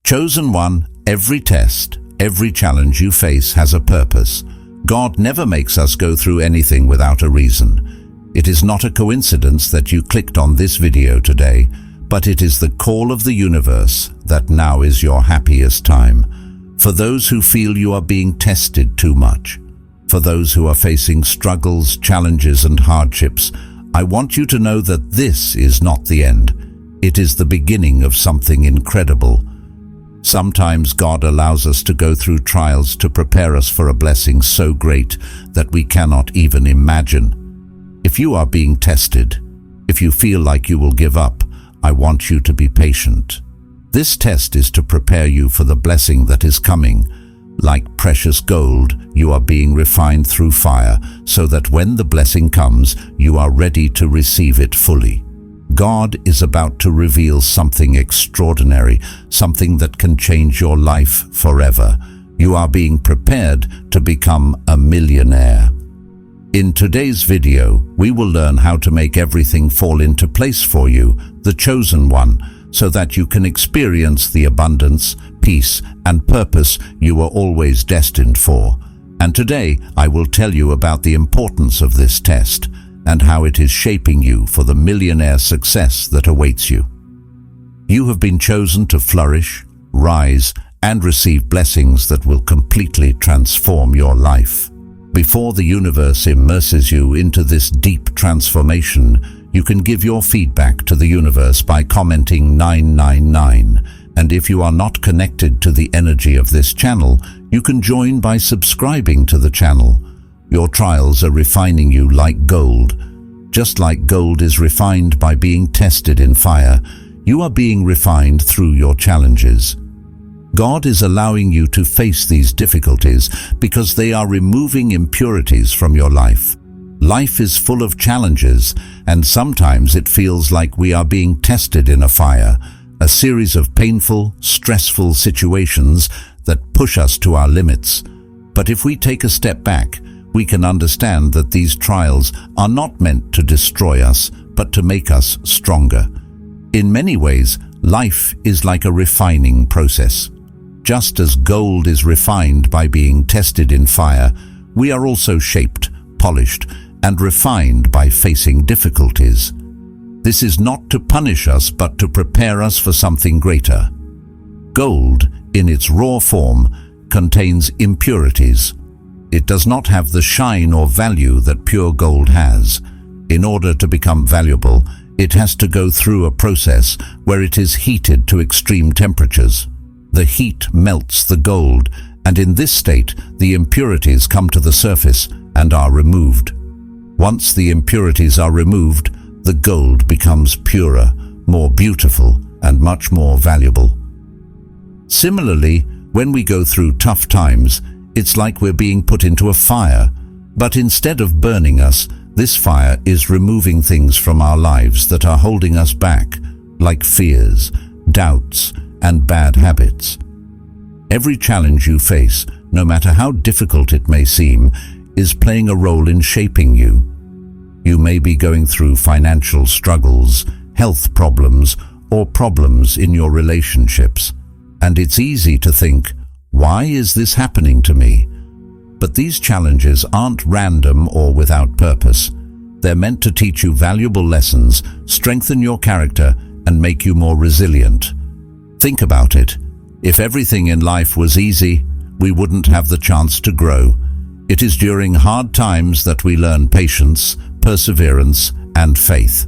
Chosen one, every test, every challenge you face has a purpose. God never makes us go through anything without a reason. It is not a coincidence that you clicked on this video today, but it is the call of the universe that now is your happiest time. For those who feel you are being tested too much, for those who are facing struggles, challenges and hardships, I want you to know that this is not the end. It is the beginning of something incredible. Sometimes God allows us to go through trials to prepare us for a blessing so great that we cannot even imagine. If you are being tested, if you feel like you will give up, I want you to be patient. This test is to prepare you for the blessing that is coming. Like precious gold, you are being refined through fire, so that when the blessing comes, you are ready to receive it fully. God is about to reveal something extraordinary, something that can change your life forever. You are being prepared to become a millionaire. In today's video, we will learn how to make everything fall into place for you, the chosen one, so that you can experience the abundance, peace, and purpose you were always destined for. And today, I will tell you about the importance of this test and how it is shaping you for the millionaire success that awaits you. You have been chosen to flourish, rise, and receive blessings that will completely transform your life. Before the universe immerses you into this deep transformation, you can give your feedback to the universe by commenting 999. And if you are not connected to the energy of this channel, you can join by subscribing to the channel. Your trials are refining you like gold. Just like gold is refined by being tested in fire, you are being refined through your challenges. God is allowing you to face these difficulties because they are removing impurities from your life. Life is full of challenges, and sometimes it feels like we are being tested in a fire, a series of painful, stressful situations that push us to our limits. But if we take a step back, we can understand that these trials are not meant to destroy us, but to make us stronger. In many ways, life is like a refining process. Just as gold is refined by being tested in fire, we are also shaped, polished, and refined by facing difficulties. This is not to punish us, but to prepare us for something greater. Gold, in its raw form, contains impurities. It does not have the shine or value that pure gold has. In order to become valuable, it has to go through a process where it is heated to extreme temperatures. The heat melts the gold, and in this state, the impurities come to the surface and are removed. Once the impurities are removed, the gold becomes purer, more beautiful, and much more valuable. Similarly, when we go through tough times, it's like we're being put into a fire, but instead of burning us, this fire is removing things from our lives that are holding us back, like fears, doubts, and bad habits. Every challenge you face, no matter how difficult it may seem, is playing a role in shaping you. You may be going through financial struggles, health problems, or problems in your relationships, and it's easy to think, why is this happening to me? But these challenges aren't random or without purpose. They're meant to teach you valuable lessons, strengthen your character, and make you more resilient. Think about it. If everything in life was easy, we wouldn't have the chance to grow. It is during hard times that we learn patience, perseverance, and faith.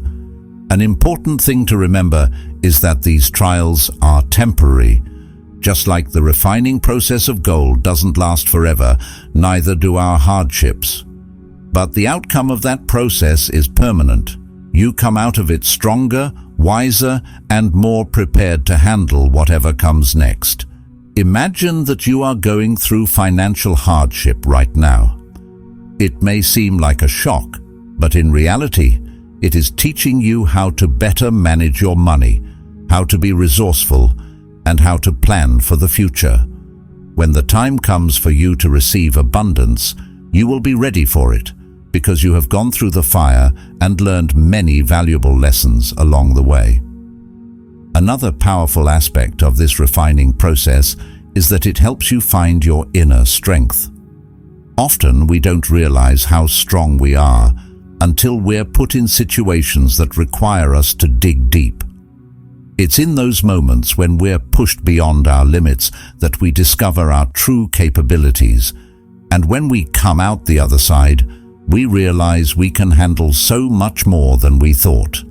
An important thing to remember is that these trials are temporary. Just like the refining process of gold doesn't last forever, neither do our hardships. But the outcome of that process is permanent. You come out of it stronger, wiser, and more prepared to handle whatever comes next. Imagine that you are going through financial hardship right now. It may seem like a shock, but in reality, it is teaching you how to better manage your money, how to be resourceful, and how to plan for the future. When the time comes for you to receive abundance, you will be ready for it, because you have gone through the fire and learned many valuable lessons along the way. Another powerful aspect of this refining process is that it helps you find your inner strength. Often we don't realize how strong we are until we're put in situations that require us to dig deep. It's in those moments when we're pushed beyond our limits that we discover our true capabilities, and when we come out the other side, we realize we can handle so much more than we thought.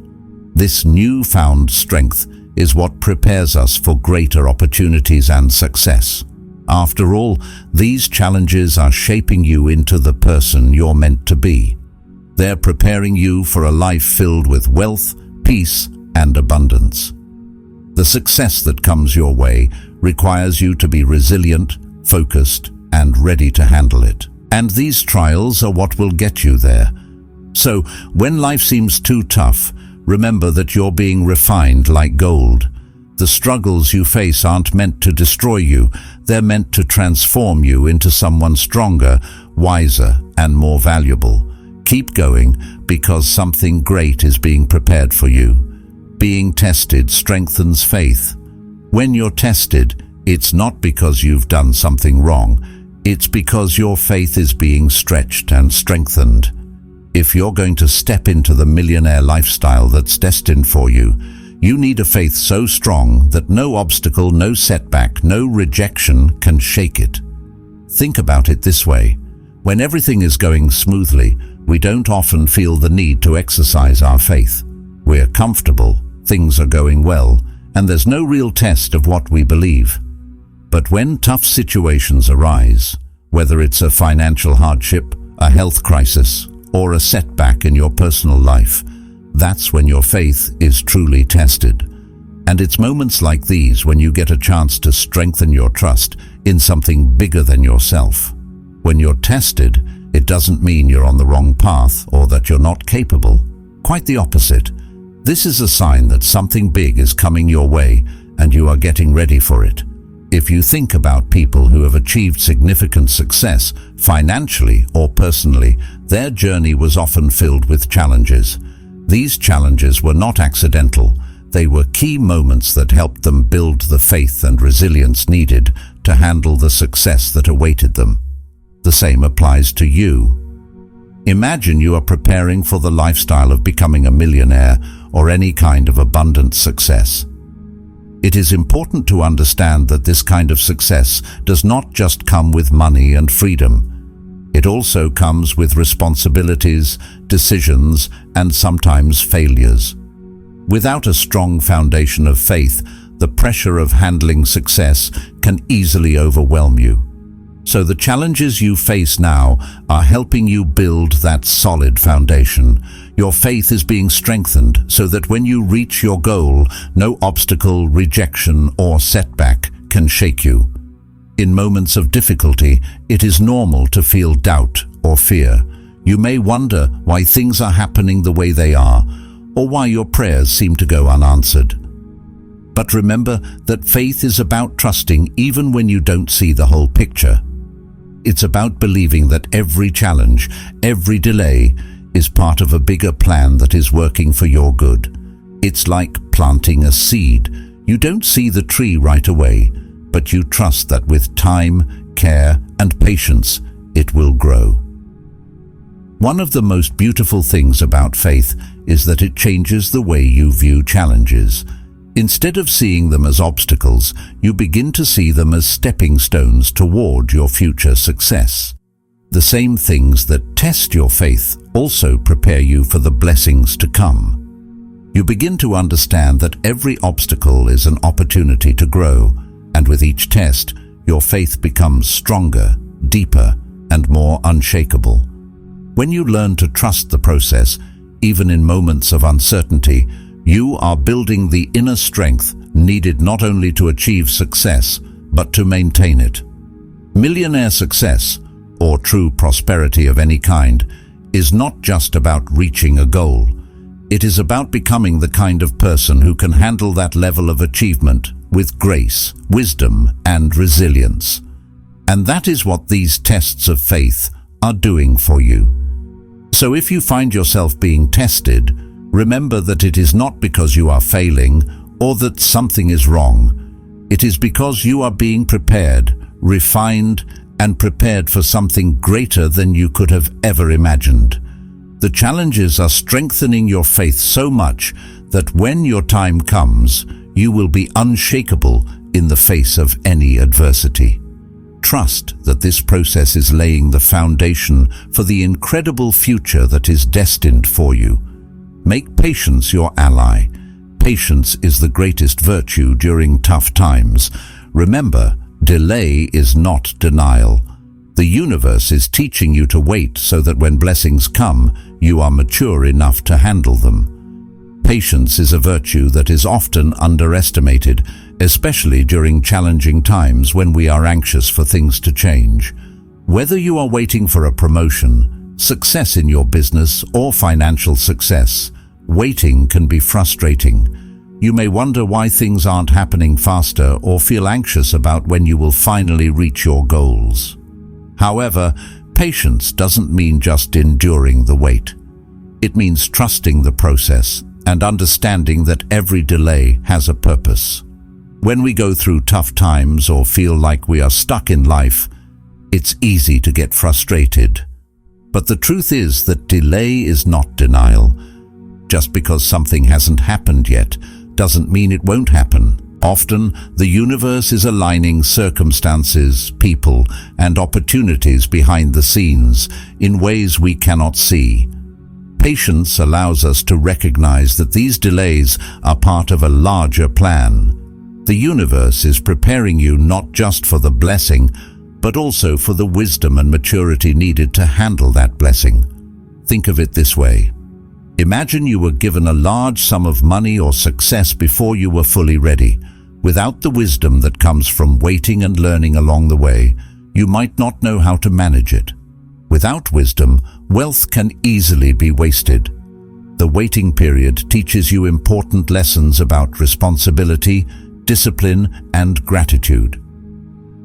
This newfound strength is what prepares us for greater opportunities and success. After all, these challenges are shaping you into the person you're meant to be. They're preparing you for a life filled with wealth, peace, and abundance. The success that comes your way requires you to be resilient, focused, and ready to handle it. And these trials are what will get you there. So, when life seems too tough, remember that you're being refined like gold. The struggles you face aren't meant to destroy you, they're meant to transform you into someone stronger, wiser, and more valuable. Keep going, because something great is being prepared for you. Being tested strengthens faith. When you're tested, it's not because you've done something wrong, it's because your faith is being stretched and strengthened. If you're going to step into the millionaire lifestyle that's destined for you, you need a faith so strong that no obstacle, no setback, no rejection can shake it. Think about it this way. When everything is going smoothly, we don't often feel the need to exercise our faith. We're comfortable, things are going well, and there's no real test of what we believe. But when tough situations arise, whether it's a financial hardship, a health crisis, or a setback in your personal life, that's when your faith is truly tested. And it's moments like these when you get a chance to strengthen your trust in something bigger than yourself. When you're tested, it doesn't mean you're on the wrong path or that you're not capable. Quite the opposite. This is a sign that something big is coming your way and you are getting ready for it. If you think about people who have achieved significant success, financially or personally, their journey was often filled with challenges. These challenges were not accidental. They were key moments that helped them build the faith and resilience needed to handle the success that awaited them. The same applies to you. Imagine you are preparing for the lifestyle of becoming a millionaire or any kind of abundant success. It is important to understand that this kind of success does not just come with money and freedom. It also comes with responsibilities, decisions, and sometimes failures. Without a strong foundation of faith, the pressure of handling success can easily overwhelm you. So the challenges you face now are helping you build that solid foundation. Your faith is being strengthened so that when you reach your goal, no obstacle, rejection, or setback can shake you. In moments of difficulty, it is normal to feel doubt or fear. You may wonder why things are happening the way they are, or why your prayers seem to go unanswered. But remember that faith is about trusting even when you don't see the whole picture. It's about believing that every challenge, every delay, is part of a bigger plan that is working for your good. It's like planting a seed. You don't see the tree right away, but you trust that with time, care, and patience, it will grow. One of the most beautiful things about faith is that it changes the way you view challenges. Instead of seeing them as obstacles, you begin to see them as stepping stones toward your future success. The same things that test your faith also prepare you for the blessings to come. You begin to understand that every obstacle is an opportunity to grow, and with each test, your faith becomes stronger, deeper, and more unshakable. When you learn to trust the process, even in moments of uncertainty, you are building the inner strength needed not only to achieve success, but to maintain it. Millionaire success, or true prosperity of any kind, is not just about reaching a goal. It is about becoming the kind of person who can handle that level of achievement with grace, wisdom, and resilience. And that is what these tests of faith are doing for you. So if you find yourself being tested, remember that it is not because you are failing or that something is wrong. It is because you are being prepared, refined, and prepared for something greater than you could have ever imagined. The challenges are strengthening your faith so much that when your time comes, you will be unshakable in the face of any adversity. Trust that this process is laying the foundation for the incredible future that is destined for you. Make patience your ally. Patience is the greatest virtue during tough times. Remember, delay is not denial. The universe is teaching you to wait so that when blessings come, you are mature enough to handle them. Patience is a virtue that is often underestimated, especially during challenging times when we are anxious for things to change. Whether you are waiting for a promotion, success in your business, or financial success, waiting can be frustrating. You may wonder why things aren't happening faster or feel anxious about when you will finally reach your goals. However, patience doesn't mean just enduring the wait. It means trusting the process and understanding that every delay has a purpose. When we go through tough times or feel like we are stuck in life, it's easy to get frustrated. But the truth is that delay is not denial. Just because something hasn't happened yet doesn't mean it won't happen. Often, the universe is aligning circumstances, people, and opportunities behind the scenes in ways we cannot see. Patience allows us to recognize that these delays are part of a larger plan. The universe is preparing you not just for the blessing, but also for the wisdom and maturity needed to handle that blessing. Think of it this way. Imagine you were given a large sum of money or success before you were fully ready. Without the wisdom that comes from waiting and learning along the way, you might not know how to manage it. Without wisdom, wealth can easily be wasted. The waiting period teaches you important lessons about responsibility, discipline, and gratitude.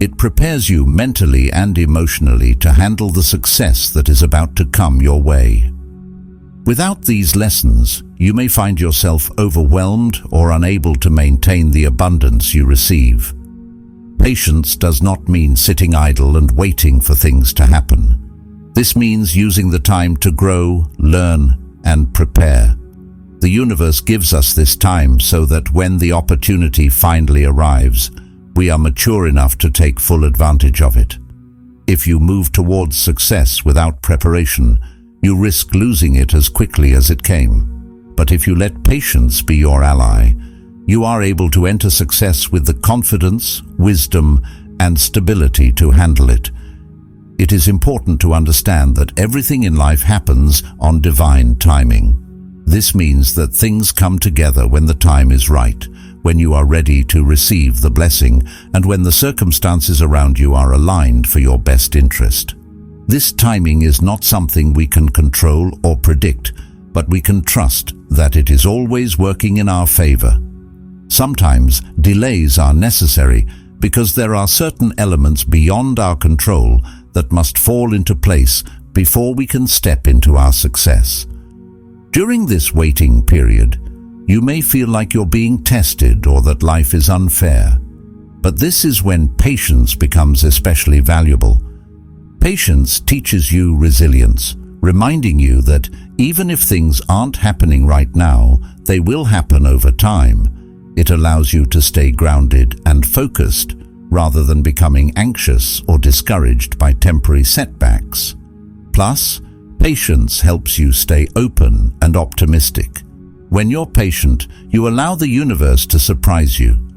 It prepares you mentally and emotionally to handle the success that is about to come your way. Without these lessons, you may find yourself overwhelmed or unable to maintain the abundance you receive. Patience does not mean sitting idle and waiting for things to happen. This means using the time to grow, learn, and prepare. The universe gives us this time so that when the opportunity finally arrives, we are mature enough to take full advantage of it. If you move towards success without preparation, you risk losing it as quickly as it came. But if you let patience be your ally, you are able to enter success with the confidence, wisdom, and stability to handle it. It is important to understand that everything in life happens on divine timing. This means that things come together when the time is right, when you are ready to receive the blessing, and when the circumstances around you are aligned for your best interest. This timing is not something we can control or predict, but we can trust that it is always working in our favor. Sometimes delays are necessary because there are certain elements beyond our control that must fall into place before we can step into our success. During this waiting period, you may feel like you're being tested or that life is unfair. But this is when patience becomes especially valuable. Patience teaches you resilience, reminding you that even if things aren't happening right now, they will happen over time. It allows you to stay grounded and focused rather than becoming anxious or discouraged by temporary setbacks. Plus, patience helps you stay open and optimistic. When you're patient, you allow the universe to surprise you.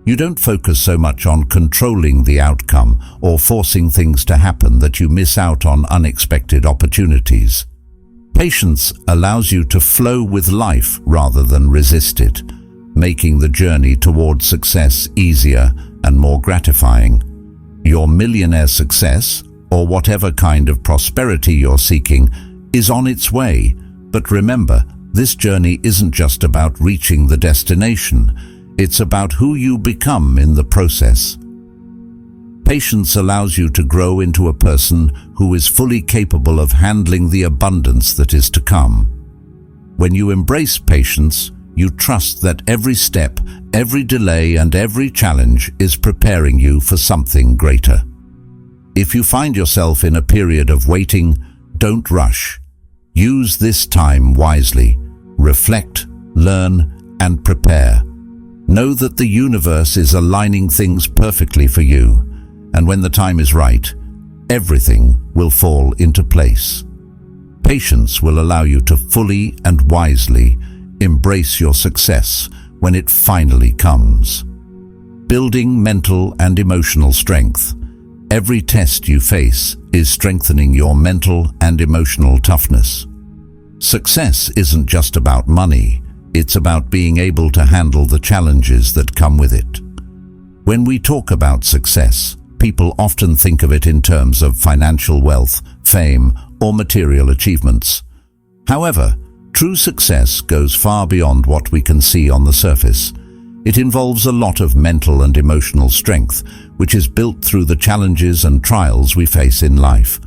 You don't focus so much on controlling the outcome or forcing things to happen that you miss out on unexpected opportunities. Patience allows you to flow with life rather than resist it, making the journey towards success easier and more gratifying. Your millionaire success, or whatever kind of prosperity you're seeking, is on its way. But remember, this journey isn't just about reaching the destination. It's about who you become in the process. Patience allows you to grow into a person who is fully capable of handling the abundance that is to come. When you embrace patience, you trust that every step, every delay, and every challenge is preparing you for something greater. If you find yourself in a period of waiting, don't rush. Use this time wisely. Reflect, learn, and prepare. Know that the universe is aligning things perfectly for you, and when the time is right, everything will fall into place. Patience will allow you to fully and wisely embrace your success when it finally comes. Building mental and emotional strength. Every test you face is strengthening your mental and emotional toughness. Success isn't just about money, it's about being able to handle the challenges that come with it. When we talk about success, people often think of it in terms of financial wealth, fame, or material achievements. However, true success goes far beyond what we can see on the surface. It involves a lot of mental and emotional strength, which is built through the challenges and trials we face in life.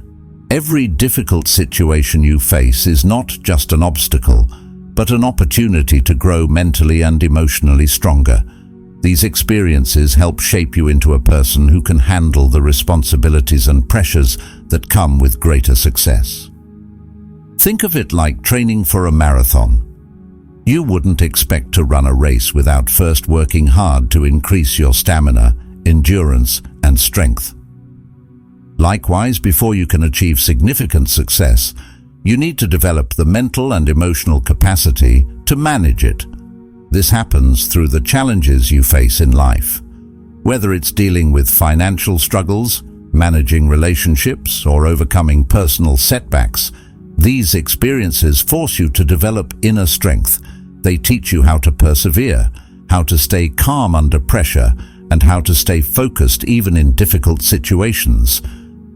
Every difficult situation you face is not just an obstacle, but an opportunity to grow mentally and emotionally stronger. These experiences help shape you into a person who can handle the responsibilities and pressures that come with greater success. Think of it like training for a marathon. You wouldn't expect to run a race without first working hard to increase your stamina, endurance, and strength. Likewise, before you can achieve significant success, you need to develop the mental and emotional capacity to manage it. This happens through the challenges you face in life. Whether it's dealing with financial struggles, managing relationships, or overcoming personal setbacks, these experiences force you to develop inner strength. They teach you how to persevere, how to stay calm under pressure, and how to stay focused even in difficult situations.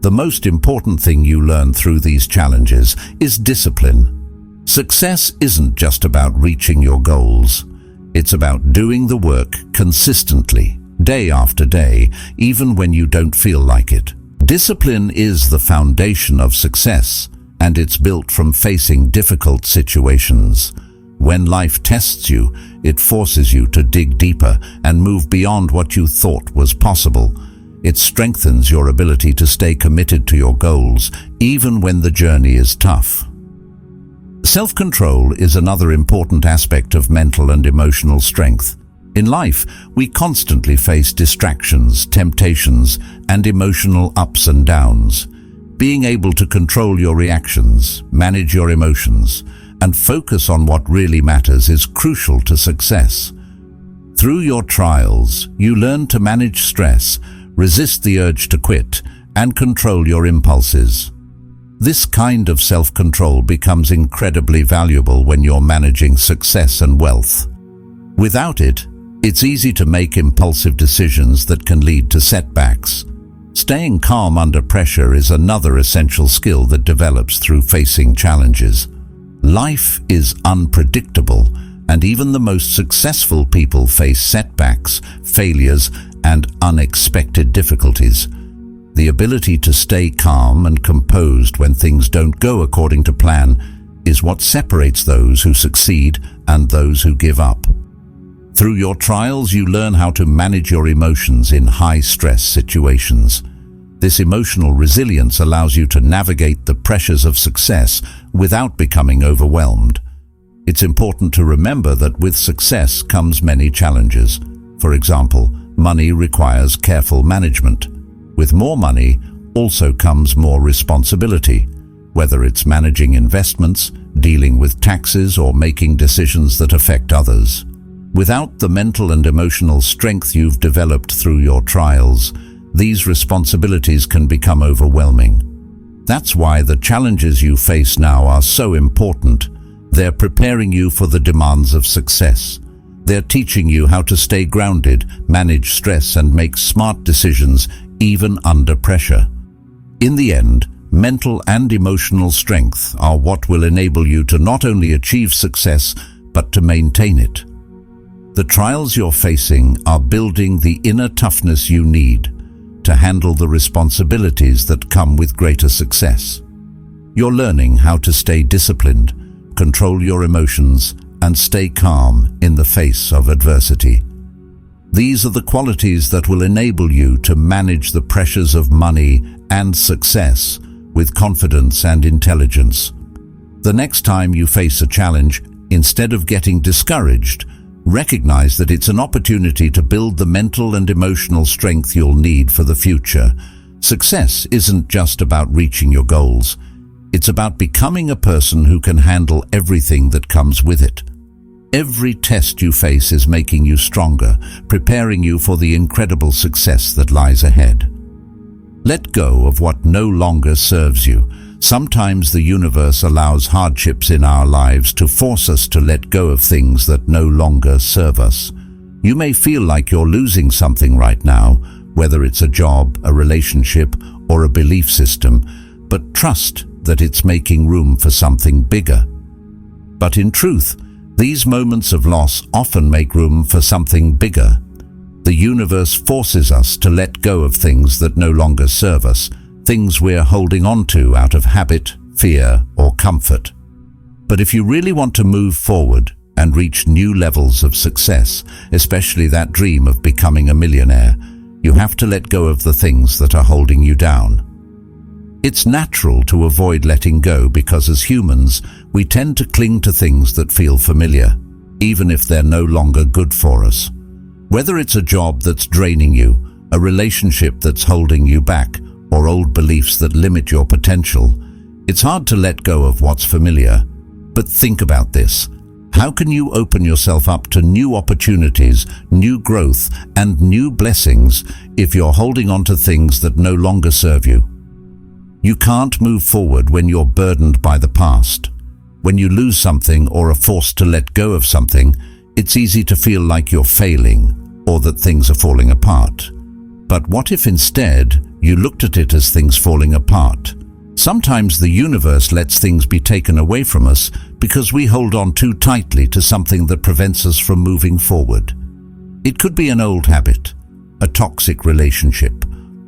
The most important thing you learn through these challenges is discipline. Success isn't just about reaching your goals. It's about doing the work consistently, day after day, even when you don't feel like it. Discipline is the foundation of success, and it's built from facing difficult situations. When life tests you, it forces you to dig deeper and move beyond what you thought was possible. It strengthens your ability to stay committed to your goals, even when the journey is tough. Self-control is another important aspect of mental and emotional strength. In life, we constantly face distractions, temptations, and emotional ups and downs. Being able to control your reactions, manage your emotions, and focus on what really matters is crucial to success. Through your trials, you learn to manage stress, resist the urge to quit, and control your impulses. This kind of self-control becomes incredibly valuable when you're managing success and wealth. Without it, it's easy to make impulsive decisions that can lead to setbacks. Staying calm under pressure is another essential skill that develops through facing challenges. Life is unpredictable, and even the most successful people face setbacks, failures, and unexpected difficulties. The ability to stay calm and composed when things don't go according to plan is what separates those who succeed and those who give up. Through your trials, you learn how to manage your emotions in high-stress situations. This emotional resilience allows you to navigate the pressures of success without becoming overwhelmed. It's important to remember that with success comes many challenges. For example, money requires careful management. With more money also comes more responsibility, whether it's managing investments, dealing with taxes, or making decisions that affect others. Without the mental and emotional strength you've developed through your trials, these responsibilities can become overwhelming. That's why the challenges you face now are so important. They're preparing you for the demands of success. They're teaching you how to stay grounded, manage stress, and make smart decisions even under pressure. In the end, mental and emotional strength are what will enable you to not only achieve success, but to maintain it. The trials you're facing are building the inner toughness you need to handle the responsibilities that come with greater success. You're learning how to stay disciplined, control your emotions, and stay calm in the face of adversity. These are the qualities that will enable you to manage the pressures of money and success with confidence and intelligence. The next time you face a challenge, instead of getting discouraged, recognize that it's an opportunity to build the mental and emotional strength you'll need for the future. Success isn't just about reaching your goals. It's about becoming a person who can handle everything that comes with it. Every test you face is making you stronger, preparing you for the incredible success that lies ahead. Let go of what no longer serves you. Sometimes the universe allows hardships in our lives to force us to let go of things that no longer serve us. You may feel like you're losing something right now, whether it's a job, a relationship, or a belief system, but trust that it's making room for something bigger. But in truth, these moments of loss often make room for something bigger. The universe forces us to let go of things that no longer serve us, things we're holding on to out of habit, fear, or comfort. But if you really want to move forward and reach new levels of success, especially that dream of becoming a millionaire, you have to let go of the things that are holding you down. It's natural to avoid letting go because as humans, we tend to cling to things that feel familiar, even if they're no longer good for us. Whether it's a job that's draining you, a relationship that's holding you back, or old beliefs that limit your potential, it's hard to let go of what's familiar. But think about this. How can you open yourself up to new opportunities, new growth, and new blessings if you're holding on to things that no longer serve you? You can't move forward when you're burdened by the past. When you lose something or are forced to let go of something, it's easy to feel like you're failing or that things are falling apart. But what if instead you looked at it as things falling apart? Sometimes the universe lets things be taken away from us because we hold on too tightly to something that prevents us from moving forward. It could be an old habit, a toxic relationship,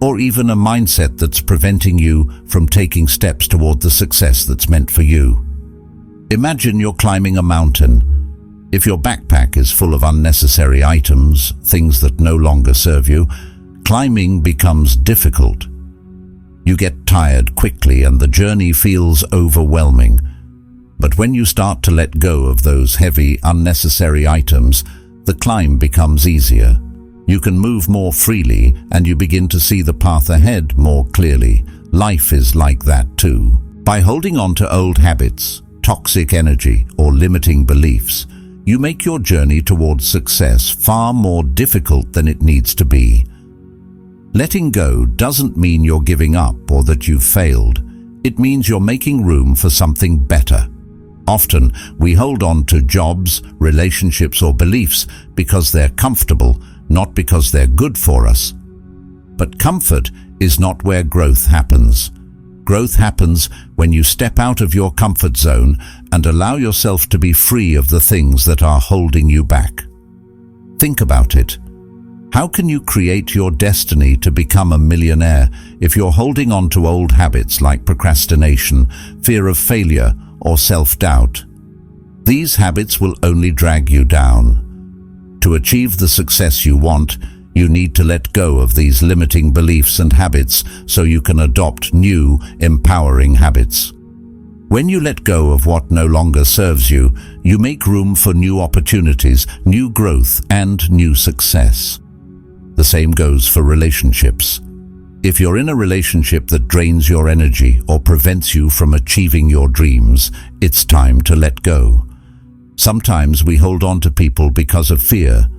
or even a mindset that's preventing you from taking steps toward the success that's meant for you. Imagine you're climbing a mountain. If your backpack is full of unnecessary items, things that no longer serve you, climbing becomes difficult. You get tired quickly and the journey feels overwhelming. But when you start to let go of those heavy, unnecessary items, the climb becomes easier. You can move more freely and you begin to see the path ahead more clearly. Life is like that too. By holding on to old habits, toxic energy, or limiting beliefs, you make your journey towards success far more difficult than it needs to be. Letting go doesn't mean you're giving up or that you've failed. It means you're making room for something better. Often, we hold on to jobs, relationships, or beliefs because they're comfortable, not because they're good for us. But comfort is not where growth happens. Growth happens when you step out of your comfort zone and allow yourself to be free of the things that are holding you back. Think about it. How can you create your destiny to become a millionaire if you're holding on to old habits like procrastination, fear of failure, or self-doubt? These habits will only drag you down. To achieve the success you want, you need to let go of these limiting beliefs and habits so you can adopt new, empowering habits. When you let go of what no longer serves you, you make room for new opportunities, new growth, and new success. The same goes for relationships. If you're in a relationship that drains your energy or prevents you from achieving your dreams, it's time to let go. Sometimes we hold on to people because of fear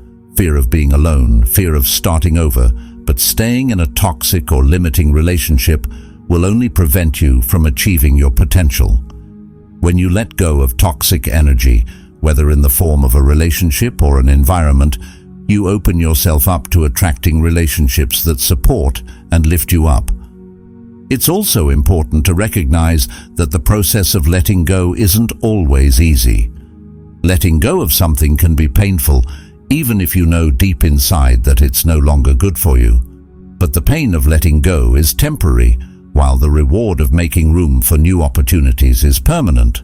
of being alone, fear of starting over, but staying in a toxic or limiting relationship will only prevent you from achieving your potential. When you let go of toxic energy, whether in the form of a relationship or an environment, you open yourself up to attracting relationships that support and lift you up. It's also important to recognize that the process of letting go isn't always easy. Letting go of something can be painful, even if you know deep inside that it's no longer good for you. But the pain of letting go is temporary, while the reward of making room for new opportunities is permanent.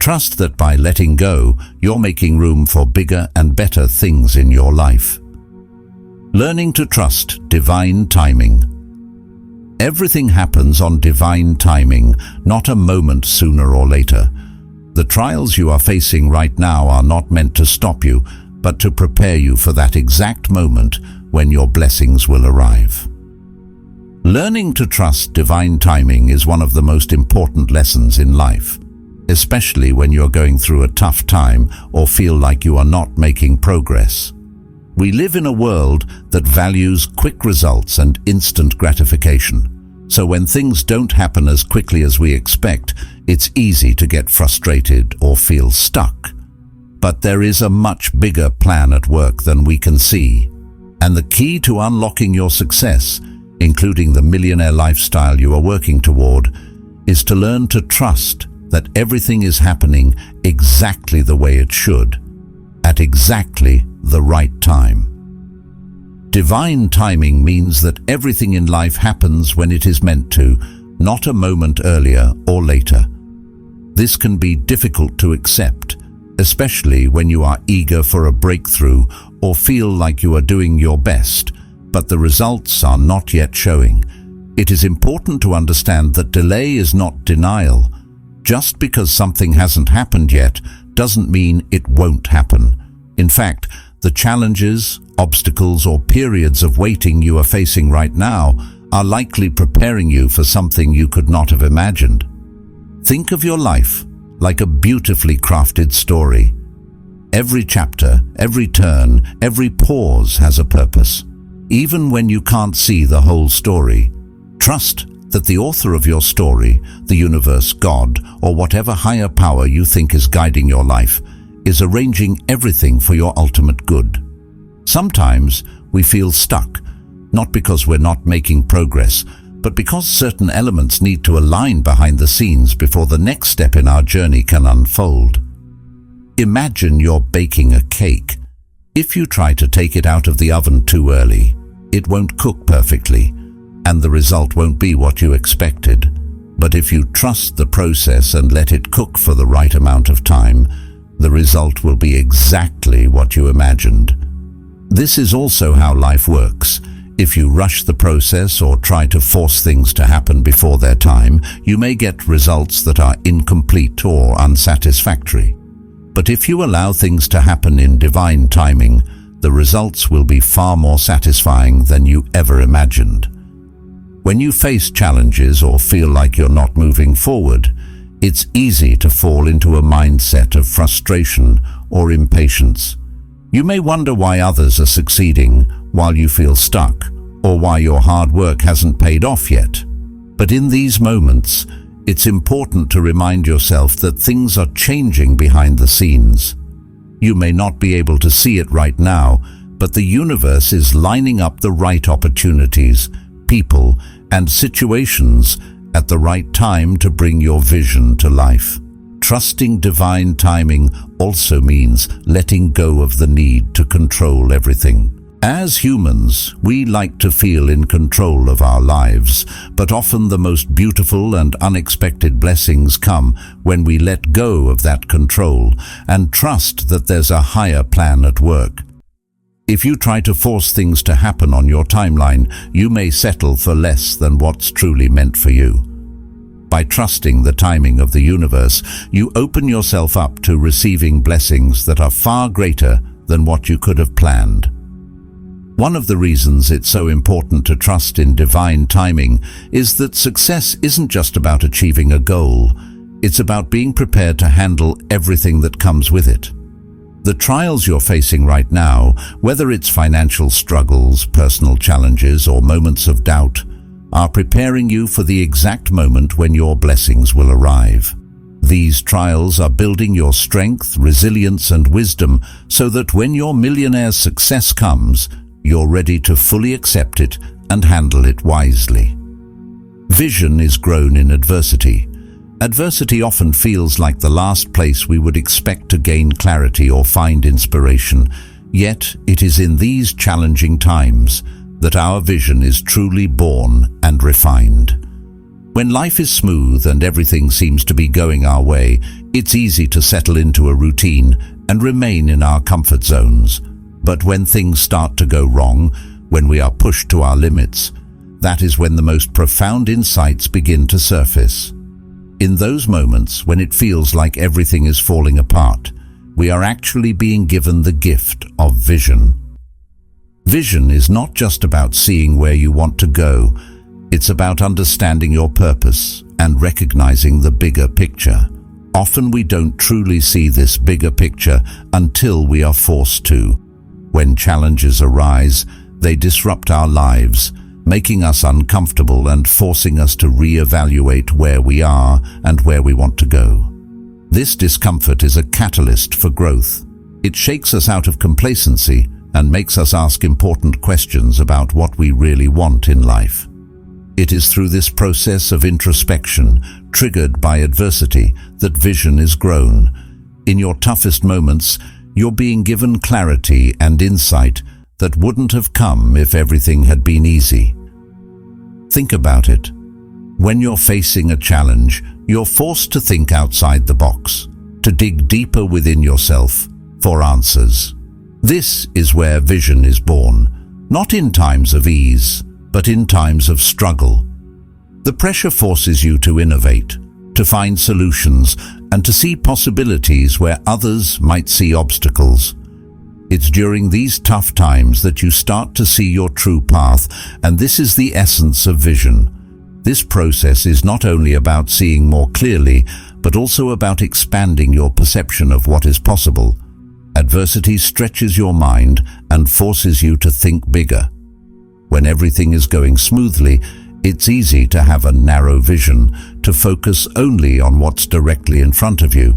Trust that by letting go, you're making room for bigger and better things in your life. Learning to trust divine timing. Everything happens on divine timing, not a moment sooner or later. The trials you are facing right now are not meant to stop you, but to prepare you for that exact moment when your blessings will arrive. Learning to trust divine timing is one of the most important lessons in life, especially when you're going through a tough time or feel like you are not making progress. We live in a world that values quick results and instant gratification. So when things don't happen as quickly as we expect, it's easy to get frustrated or feel stuck. But there is a much bigger plan at work than we can see. And the key to unlocking your success, including the millionaire lifestyle you are working toward, is to learn to trust that everything is happening exactly the way it should, at exactly the right time. Divine timing means that everything in life happens when it is meant to, not a moment earlier or later. This can be difficult to accept, especially when you are eager for a breakthrough or feel like you are doing your best, but the results are not yet showing. It is important to understand that delay is not denial. Just because something hasn't happened yet doesn't mean it won't happen. In fact, the challenges, obstacles, or periods of waiting you are facing right now are likely preparing you for something you could not have imagined. Think of your life like a beautifully crafted story. Every chapter, every turn, every pause has a purpose. Even when you can't see the whole story, trust that the author of your story, the universe, God, or whatever higher power you think is guiding your life, is arranging everything for your ultimate good. Sometimes we feel stuck, not because we're not making progress, but because certain elements need to align behind the scenes before the next step in our journey can unfold. Imagine you're baking a cake. If you try to take it out of the oven too early, it won't cook perfectly, and the result won't be what you expected. But if you trust the process and let it cook for the right amount of time, the result will be exactly what you imagined. This is also how life works. If you rush the process or try to force things to happen before their time, you may get results that are incomplete or unsatisfactory. But if you allow things to happen in divine timing, the results will be far more satisfying than you ever imagined. When you face challenges or feel like you're not moving forward, it's easy to fall into a mindset of frustration or impatience. You may wonder why others are succeeding while you feel stuck, or why your hard work hasn't paid off yet. But in these moments, it's important to remind yourself that things are changing behind the scenes. You may not be able to see it right now, but the universe is lining up the right opportunities, people, and situations at the right time to bring your vision to life. Trusting divine timing also means letting go of the need to control everything. As humans, we like to feel in control of our lives, but often the most beautiful and unexpected blessings come when we let go of that control and trust that there's a higher plan at work. If you try to force things to happen on your timeline, you may settle for less than what's truly meant for you. By trusting the timing of the universe, you open yourself up to receiving blessings that are far greater than what you could have planned. One of the reasons it's so important to trust in divine timing is that success isn't just about achieving a goal. It's about being prepared to handle everything that comes with it. The trials you're facing right now, whether it's financial struggles, personal challenges, or moments of doubt, are preparing you for the exact moment when your blessings will arrive. These trials are building your strength, resilience, and wisdom so that when your millionaire success comes, you're ready to fully accept it and handle it wisely. Vision is grown in adversity. Adversity often feels like the last place we would expect to gain clarity or find inspiration, yet it is in these challenging times that our vision is truly born and refined. When life is smooth and everything seems to be going our way, It's easy to settle into a routine and remain in our comfort zones. But when things start to go wrong, when we are pushed to our limits, that is when the most profound insights begin to surface. In those moments when it feels like everything is falling apart, we are actually being given the gift of vision. Vision is not just about seeing where you want to go. It's about understanding your purpose and recognizing the bigger picture. Often we don't truly see this bigger picture until we are forced to. When challenges arise, they disrupt our lives, making us uncomfortable and forcing us to reevaluate where we are and where we want to go. This discomfort is a catalyst for growth. It shakes us out of complacency and makes us ask important questions about what we really want in life. It is through this process of introspection, triggered by adversity, that vision is grown. In your toughest moments, you're being given clarity and insight that wouldn't have come if everything had been easy. Think about it. When you're facing a challenge, you're forced to think outside the box, to dig deeper within yourself for answers. This is where vision is born, not in times of ease, but in times of struggle. The pressure forces you to innovate, to find solutions, and to see possibilities where others might see obstacles. It's during these tough times that you start to see your true path, and this is the essence of vision. This process is not only about seeing more clearly, but also about expanding your perception of what is possible. Adversity stretches your mind and forces you to think bigger. When everything is going smoothly, it's easy to have a narrow vision, to focus only on what's directly in front of you.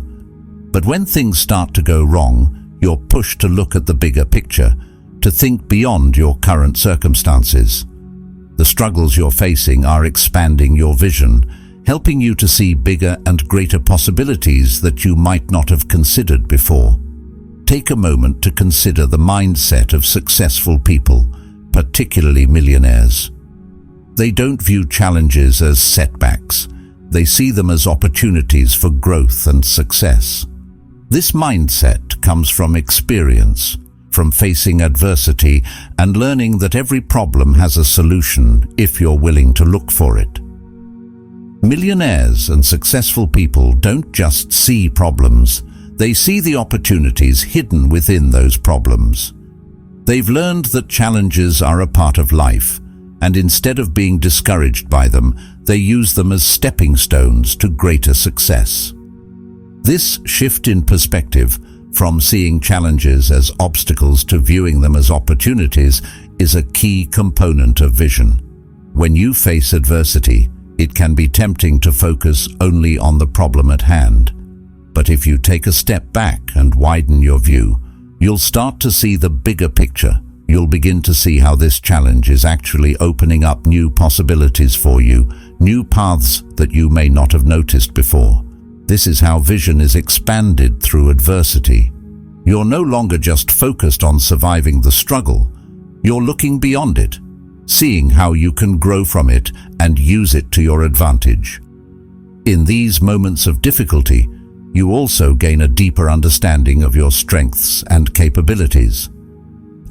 But when things start to go wrong, you're pushed to look at the bigger picture, to think beyond your current circumstances. The struggles you're facing are expanding your vision, helping you to see bigger and greater possibilities that you might not have considered before. Take a moment to consider the mindset of successful people, particularly millionaires. They don't view challenges as setbacks. They see them as opportunities for growth and success. This mindset comes from experience, from facing adversity and learning that every problem has a solution if you're willing to look for it. Millionaires and successful people don't just see problems, they see the opportunities hidden within those problems. They've learned that challenges are a part of life, and instead of being discouraged by them, they use them as stepping stones to greater success. This shift in perspective, from seeing challenges as obstacles to viewing them as opportunities, is a key component of vision. When you face adversity, it can be tempting to focus only on the problem at hand. But if you take a step back and widen your view, you'll start to see the bigger picture. You'll begin to see how this challenge is actually opening up new possibilities for you, new paths that you may not have noticed before. This is how vision is expanded through adversity. You're no longer just focused on surviving the struggle. You're looking beyond it, seeing how you can grow from it and use it to your advantage. In these moments of difficulty, you also gain a deeper understanding of your strengths and capabilities.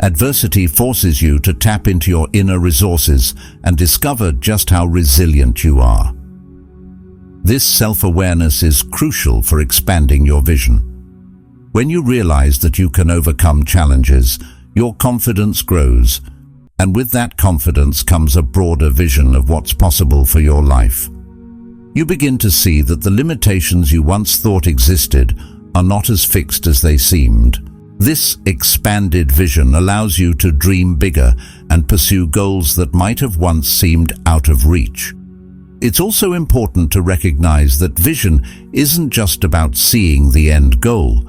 Adversity forces you to tap into your inner resources and discover just how resilient you are. This self-awareness is crucial for expanding your vision. When you realize that you can overcome challenges, your confidence grows, and with that confidence comes a broader vision of what's possible for your life. You begin to see that the limitations you once thought existed are not as fixed as they seemed. This expanded vision allows you to dream bigger and pursue goals that might have once seemed out of reach. It's also important to recognize that vision isn't just about seeing the end goal.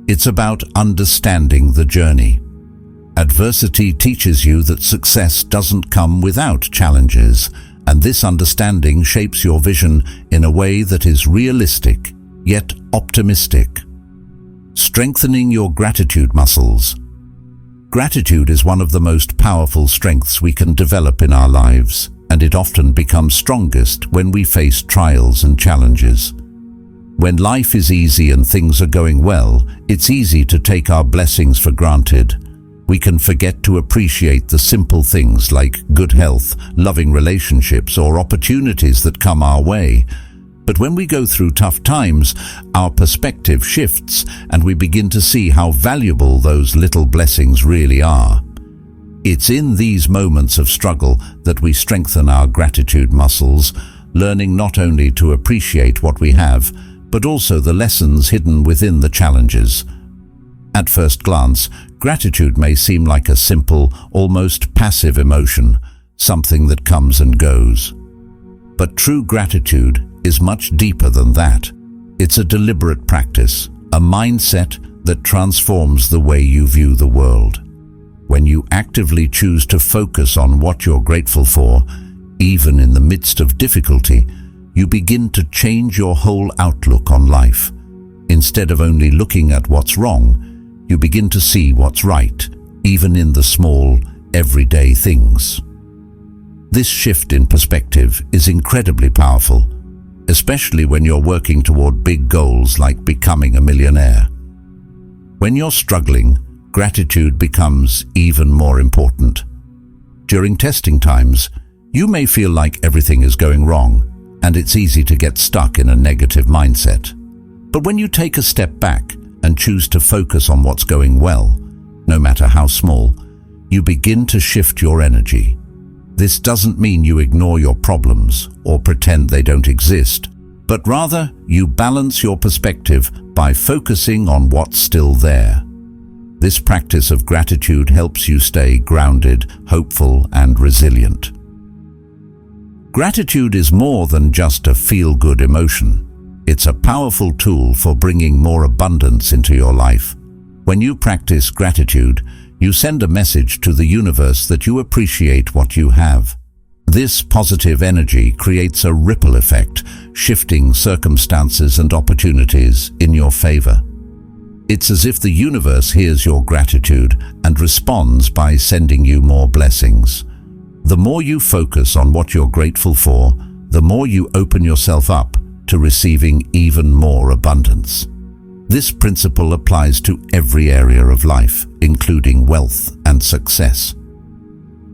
It's about understanding the journey. Adversity teaches you that success doesn't come without challenges, and this understanding shapes your vision in a way that is realistic, yet optimistic. Strengthening your gratitude muscles. Gratitude is one of the most powerful strengths we can develop in our lives, and it often becomes strongest when we face trials and challenges. When life is easy and things are going well, it's easy to take our blessings for granted. We can forget to appreciate the simple things like good health, loving relationships, or opportunities that come our way. But when we go through tough times, our perspective shifts and we begin to see how valuable those little blessings really are. It's in these moments of struggle that we strengthen our gratitude muscles, learning not only to appreciate what we have, but also the lessons hidden within the challenges. At first glance, gratitude may seem like a simple, almost passive emotion, something that comes and goes. But true gratitude is much deeper than that. It's a deliberate practice, a mindset that transforms the way you view the world. When you actively choose to focus on what you're grateful for, even in the midst of difficulty, you begin to change your whole outlook on life. Instead of only looking at what's wrong, you begin to see what's right, even in the small, everyday things. This shift in perspective is incredibly powerful, especially when you're working toward big goals like becoming a millionaire. When you're struggling, gratitude becomes even more important. During testing times, you may feel like everything is going wrong, and it's easy to get stuck in a negative mindset. But when you take a step back and choose to focus on what's going well, no matter how small, you begin to shift your energy. This doesn't mean you ignore your problems or pretend they don't exist, but rather you balance your perspective by focusing on what's still there. This practice of gratitude helps you stay grounded, hopeful, and resilient. Gratitude is more than just a feel-good emotion. It's a powerful tool for bringing more abundance into your life. When you practice gratitude, you send a message to the universe that you appreciate what you have. This positive energy creates a ripple effect, shifting circumstances and opportunities in your favor. It's as if the universe hears your gratitude and responds by sending you more blessings. The more you focus on what you're grateful for, the more you open yourself up to receiving even more abundance. This principle applies to every area of life, including wealth and success.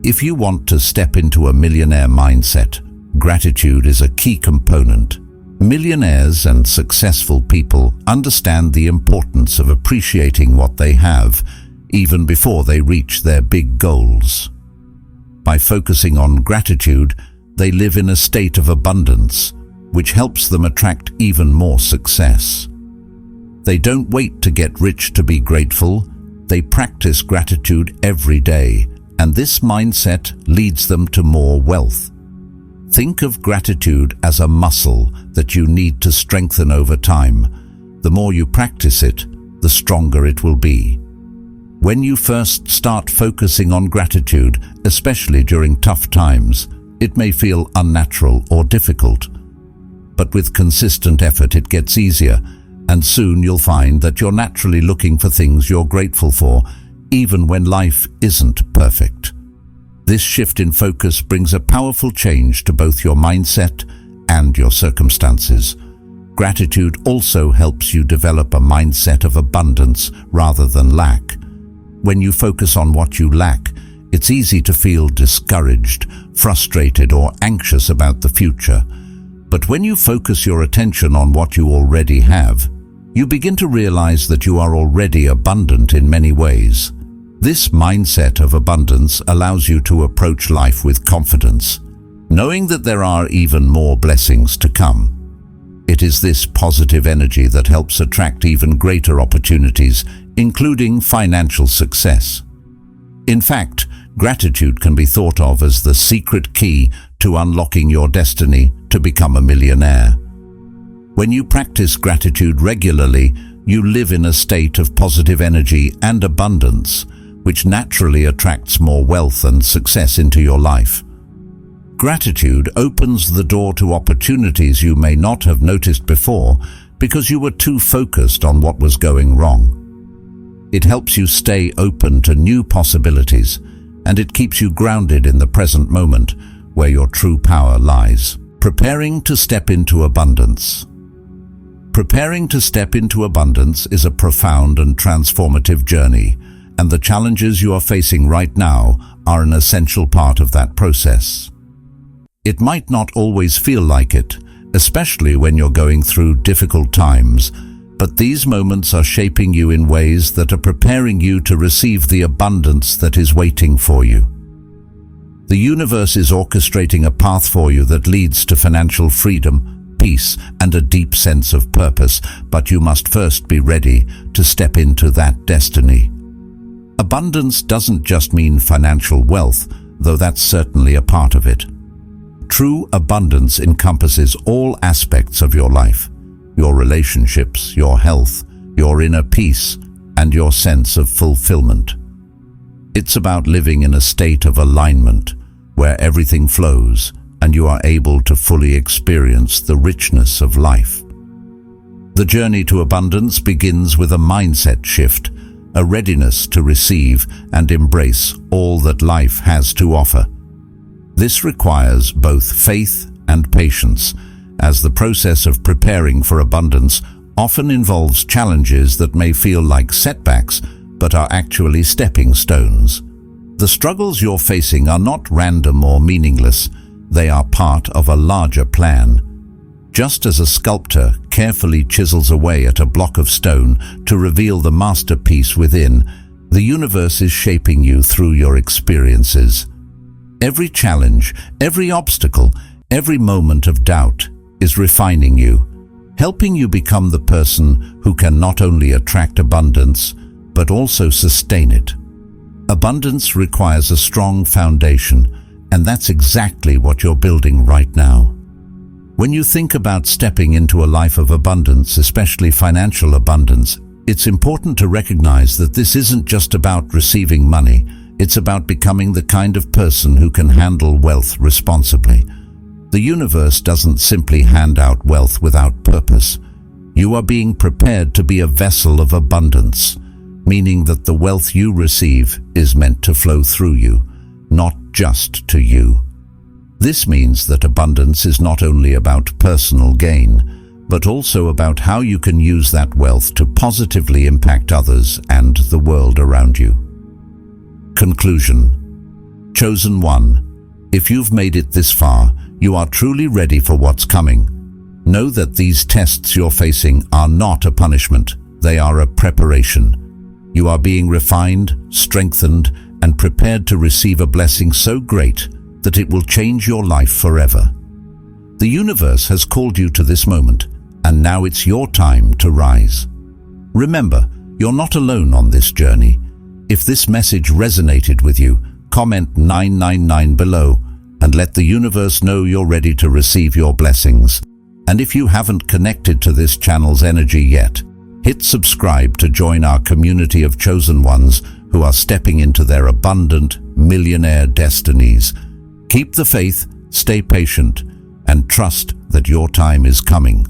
If you want to step into a millionaire mindset, gratitude is a key component. Millionaires and successful people understand the importance of appreciating what they have, even before they reach their big goals. By focusing on gratitude, they live in a state of abundance, which helps them attract even more success. They don't wait to get rich to be grateful. They practice gratitude every day, and this mindset leads them to more wealth. Think of gratitude as a muscle that you need to strengthen over time. The more you practice it, the stronger it will be. When you first start focusing on gratitude, especially during tough times, it may feel unnatural or difficult. But with consistent effort, it gets easier, and soon you'll find that you're naturally looking for things you're grateful for, even when life isn't perfect. This shift in focus brings a powerful change to both your mindset and your circumstances. Gratitude also helps you develop a mindset of abundance rather than lack. When you focus on what you lack, it's easy to feel discouraged, frustrated, or anxious about the future. But when you focus your attention on what you already have, you begin to realize that you are already abundant in many ways. This mindset of abundance allows you to approach life with confidence, knowing that there are even more blessings to come. It is this positive energy that helps attract even greater opportunities, including financial success. In fact, gratitude can be thought of as the secret key to unlocking your destiny to become a millionaire. When you practice gratitude regularly, you live in a state of positive energy and abundance, which naturally attracts more wealth and success into your life. Gratitude opens the door to opportunities you may not have noticed before because you were too focused on what was going wrong. It helps you stay open to new possibilities, and it keeps you grounded in the present moment where your true power lies. Preparing to step into abundance. Preparing to step into abundance is a profound and transformative journey, and the challenges you are facing right now are an essential part of that process. It might not always feel like it, especially when you're going through difficult times, but these moments are shaping you in ways that are preparing you to receive the abundance that is waiting for you. The universe is orchestrating a path for you that leads to financial freedom, peace, and a deep sense of purpose, but you must first be ready to step into that destiny. Abundance doesn't just mean financial wealth, though that's certainly a part of it. True abundance encompasses all aspects of your life: your relationships, your health, your inner peace, and your sense of fulfillment. It's about living in a state of alignment where everything flows and you are able to fully experience the richness of life. The journey to abundance begins with a mindset shift, a readiness to receive and embrace all that life has to offer. This requires both faith and patience, as the process of preparing for abundance often involves challenges that may feel like setbacks, but are actually stepping stones. The struggles you're facing are not random or meaningless. They are part of a larger plan. Just as a sculptor carefully chisels away at a block of stone to reveal the masterpiece within, the universe is shaping you through your experiences. Every challenge, every obstacle, every moment of doubt is refining you, helping you become the person who can not only attract abundance, but also sustain it. Abundance requires a strong foundation, and that's exactly what you're building right now. When you think about stepping into a life of abundance, especially financial abundance, it's important to recognize that this isn't just about receiving money. It's about becoming the kind of person who can handle wealth responsibly. The universe doesn't simply hand out wealth without purpose. You are being prepared to be a vessel of abundance, meaning that the wealth you receive is meant to flow through you, not just to you. This means that abundance is not only about personal gain, but also about how you can use that wealth to positively impact others and the world around you. Conclusion. Chosen one, if you've made it this far, you are truly ready for what's coming. Know that these tests you're facing are not a punishment, they are a preparation. You are being refined, strengthened, and prepared to receive a blessing so great that it will change your life forever. The universe has called you to this moment, and now it's your time to rise. Remember, you're not alone on this journey. If this message resonated with you, comment 999 below and let the universe know you're ready to receive your blessings. And if you haven't connected to this channel's energy yet, hit subscribe to join our community of chosen ones who are stepping into their abundant, millionaire destinies. Keep the faith, stay patient, and trust that your time is coming.